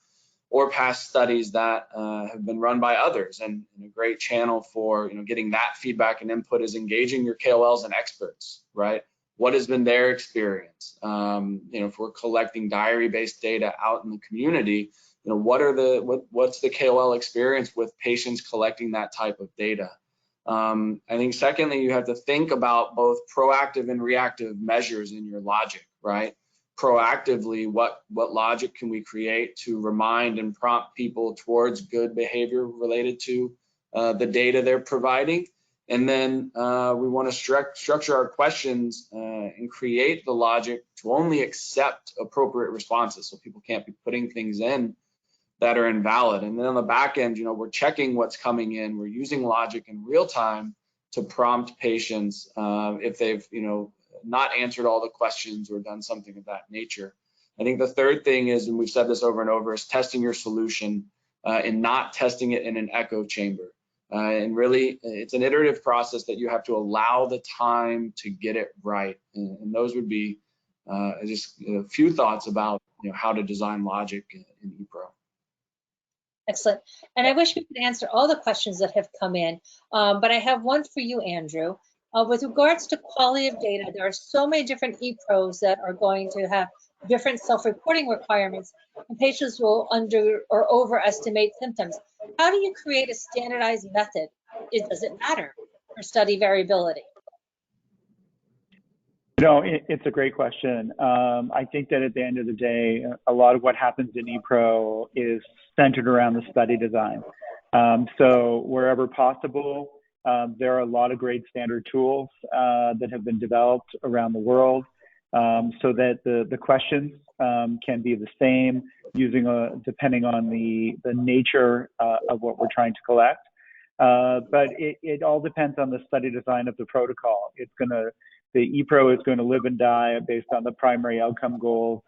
or past studies that have been run by others. And a great channel for getting that feedback and input is engaging your KOLs and experts, right? What has been their experience? If we're collecting diary-based data out in the community, what's the KOL experience with patients collecting that type of data? I think secondly, you have to think about both proactive and reactive measures in your logic, right? Proactively, what logic can we create to remind and prompt people towards good behavior related to the data they're providing? And then we want to structure our questions and create the logic to only accept appropriate responses, so people can't be putting things in that are invalid. And then on the back end, we're checking what's coming in. We're using logic in real time to prompt patients if they've not answered all the questions or done something of that nature. I think the third thing is, and we've said this over and over, is testing your solution and not testing it in an echo chamber. And really, it's an iterative process that you have to allow the time to get it right. And those would be just a few thoughts about how to design logic in ePRO. Excellent. And I wish we could answer all the questions that have come in, but I have one for you, Andrew. With regards to quality of data, there are so many different ePROs that are going to have different self-reporting requirements, and patients will under or overestimate symptoms. How do you create a standardized method? Does it matter for study variability? It's a great question. I think that at the end of the day, a lot of what happens in ePRO is centered around the study design. So wherever possible, there are a lot of great standard tools that have been developed around the world so that the questions can be the same depending on the nature of what we're trying to collect. But it all depends on the study design of the protocol. The ePRO is going to live and die based on the primary outcome goals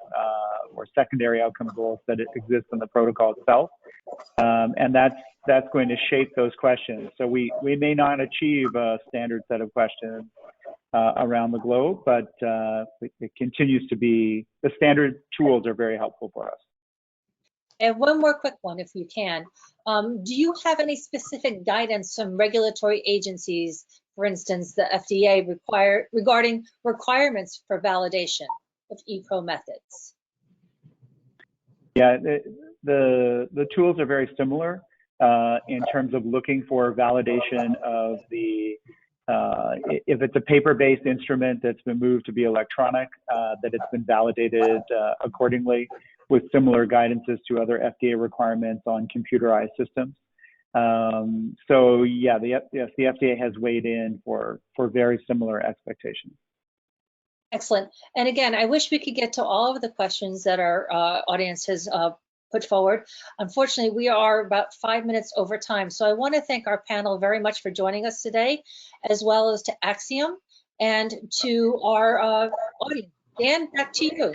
or secondary outcome goals that exist in the protocol itself. And that's going to shape those questions. So we may not achieve a standard set of questions around the globe, but it continues to be, the standard tools are very helpful for us. And one more quick one, if you can. Do you have any specific guidance from regulatory agencies, for instance, the FDA, regarding requirements for validation of ePRO methods? Yeah, the tools are very similar in terms of looking for validation of if it's a paper-based instrument that's been moved to be electronic, that it's been validated accordingly with similar guidances to other FDA requirements on computerized systems. So yeah, the FDA has weighed in for very similar expectations. Excellent. And again, I wish we could get to all of the questions that our audience has put forward. Unfortunately, we are about 5 minutes over time. So I want to thank our panel very much for joining us today, as well as to Axiom and to our audience. Dan, back to you.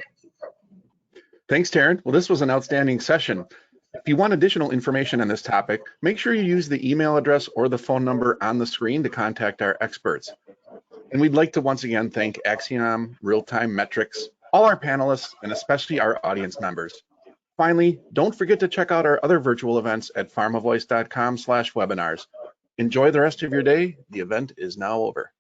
Thanks, Taryn. Well, this was an outstanding session. If you want additional information on this topic, make sure you use the email address or the phone number on the screen to contact our experts. And we'd like to once again thank Axiom, Real-Time Metrics, all our panelists, and especially our audience members. Finally, don't forget to check out our other virtual events at pharmavoice.com/webinars. Enjoy the rest of your day. The event is now over.